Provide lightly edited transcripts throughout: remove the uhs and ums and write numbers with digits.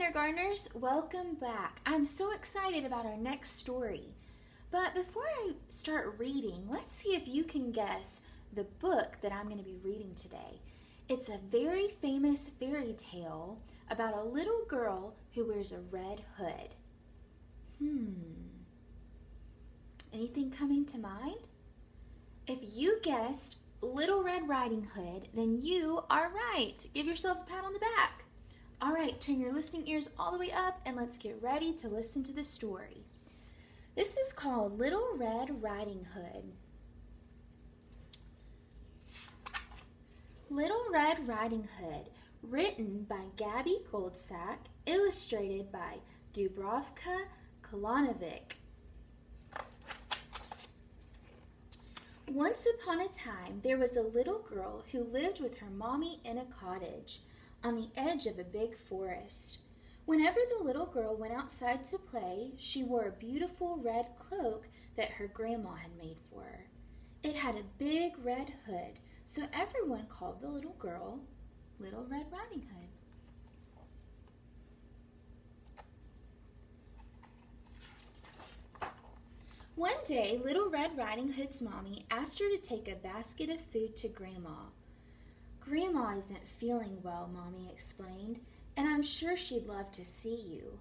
kindergartners, welcome back. I'm so excited about our next story. But before I start reading, let's see if you can guess the book that I'm going to be reading today. It's a very famous fairy tale about a little girl who wears a red hood. Anything coming to mind? If you guessed Little Red Riding Hood, then you are right. Give yourself a pat on the back. All right, turn your listening ears all the way up and let's get ready to listen to the story. This is called Little Red Riding Hood. Little Red Riding Hood, written by Gabby Goldsack, illustrated by Dubravka Kolanovic. Once upon a time, there was a little girl who lived with her mommy in a cottage on the edge of a big forest. Whenever the little girl went outside to play, she wore a beautiful red cloak that her grandma had made for her. It had a big red hood, so everyone called the little girl Little Red Riding Hood. One day, Little Red Riding Hood's mommy asked her to take a basket of food to Grandma. "Grandma isn't feeling well," Mommy explained, "and I'm sure she'd love to see you."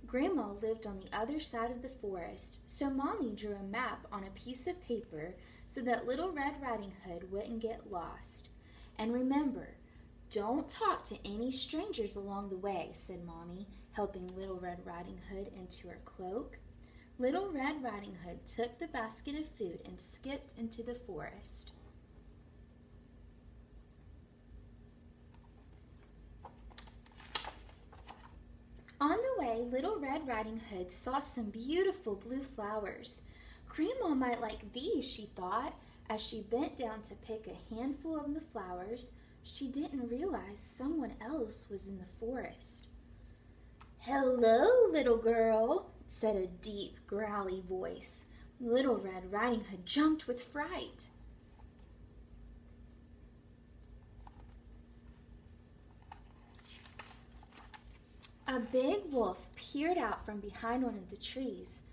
Grandma lived on the other side of the forest, so Mommy drew a map on a piece of paper so that Little Red Riding Hood wouldn't get lost. "And remember, don't talk to any strangers along the way," said Mommy, helping Little Red Riding Hood into her cloak. Little Red Riding Hood took the basket of food and skipped into the forest. On the way, Little Red Riding Hood saw some beautiful blue flowers. Grandma might like these, she thought. As she bent down to pick a handful of the flowers, she didn't realize someone else was in the forest. "Hello, little girl," said a deep, growly voice. Little Red Riding Hood jumped with fright. A big wolf peered out from behind one of the trees.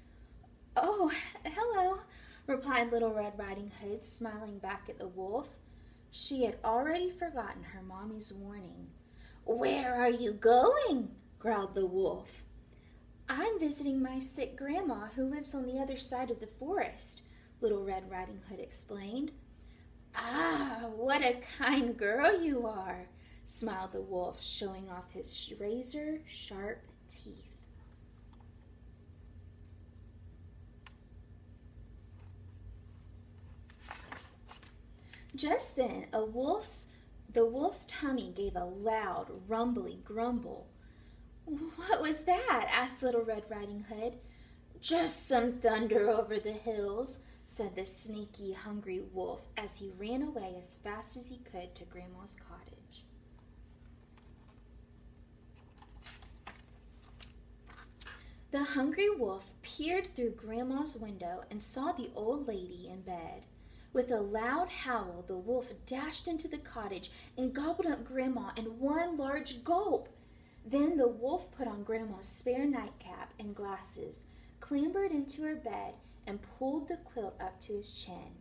"Oh, hello," replied Little Red Riding Hood, smiling back at the wolf. She had already forgotten her mommy's warning. "Where are you going?" growled the wolf. "I'm visiting my sick grandma who lives on the other side of the forest," Little Red Riding Hood explained. "Ah, what a kind girl you are," smiled the wolf, showing off his razor-sharp teeth. Just then, the wolf's tummy gave a loud, rumbly grumble. "What was that?" asked Little Red Riding Hood. "Just some thunder over the hills," said the sneaky, hungry wolf as he ran away as fast as he could to Grandma's cottage. The hungry wolf peered through Grandma's window and saw the old lady in bed. With a loud howl, the wolf dashed into the cottage and gobbled up Grandma in one large gulp. Then the wolf put on Grandma's spare nightcap and glasses, clambered into her bed, and pulled the quilt up to his chin.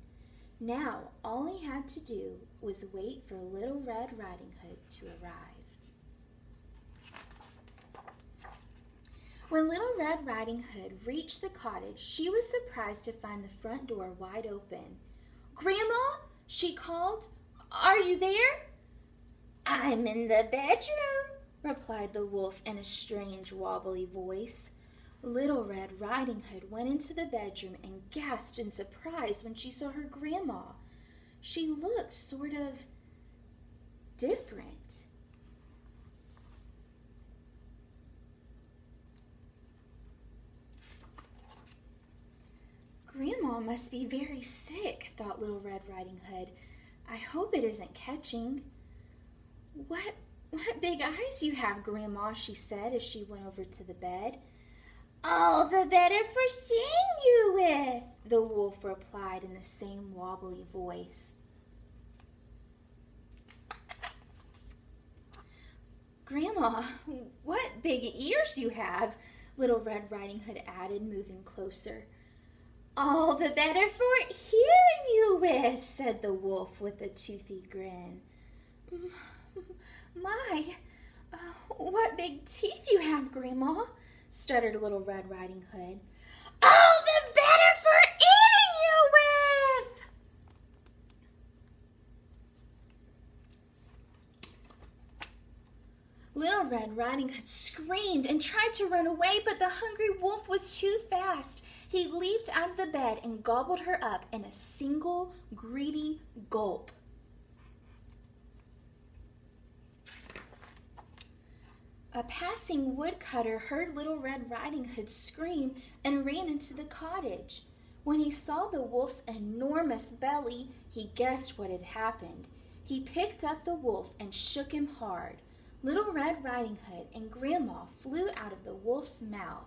Now, all he had to do was wait for Little Red Riding Hood to arrive. When Little Red Riding Hood reached the cottage, she was surprised to find the front door wide open. "Grandma," she called, "are you there?" "I'm in the bedroom," replied the wolf in a strange, wobbly voice. Little Red Riding Hood went into the bedroom and gasped in surprise when she saw her grandma. She looked sort of different. "Grandma must be very sick," thought Little Red Riding Hood. "I hope it isn't catching." What big eyes you have, Grandma," she said as she went over to the bed. "All the better for seeing you with," the wolf replied in the same wobbly voice. Grandma, what big ears you have, Little Red Riding Hood added, moving closer. All the better for hearing you with, said the wolf with a toothy grin. My, what big teeth you have, Grandma, stuttered Little Red Riding Hood. All the better for eating you with! Little Red Riding Hood screamed and tried to run away, but the hungry wolf was too fast. He leaped out of the bed and gobbled her up in a single greedy gulp. A passing woodcutter heard Little Red Riding Hood scream and ran into the cottage. When he saw the wolf's enormous belly, he guessed what had happened. He picked up the wolf and shook him hard. Little Red Riding Hood and Grandma flew out of the wolf's mouth.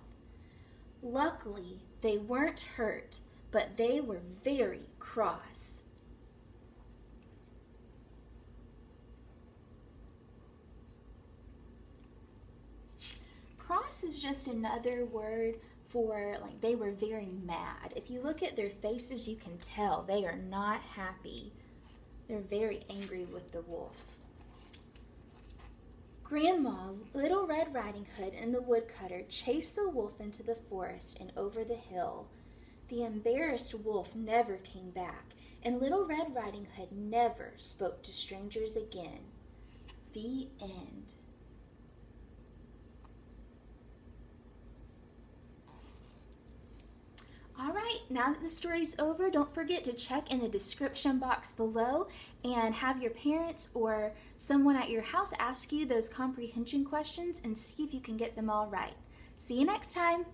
Luckily, they weren't hurt, but they were very cross. Cross is just another word for, like, they were very mad. If you look at their faces, you can tell they are not happy. They're very angry with the wolf. Grandma, Little Red Riding Hood, and the woodcutter chased the wolf into the forest and over the hill. The embarrassed wolf never came back, and Little Red Riding Hood never spoke to strangers again. The end. All right, now that the story's over, don't forget to check in the description box below and have your parents or someone at your house ask you those comprehension questions and see if you can get them all right. See you next time.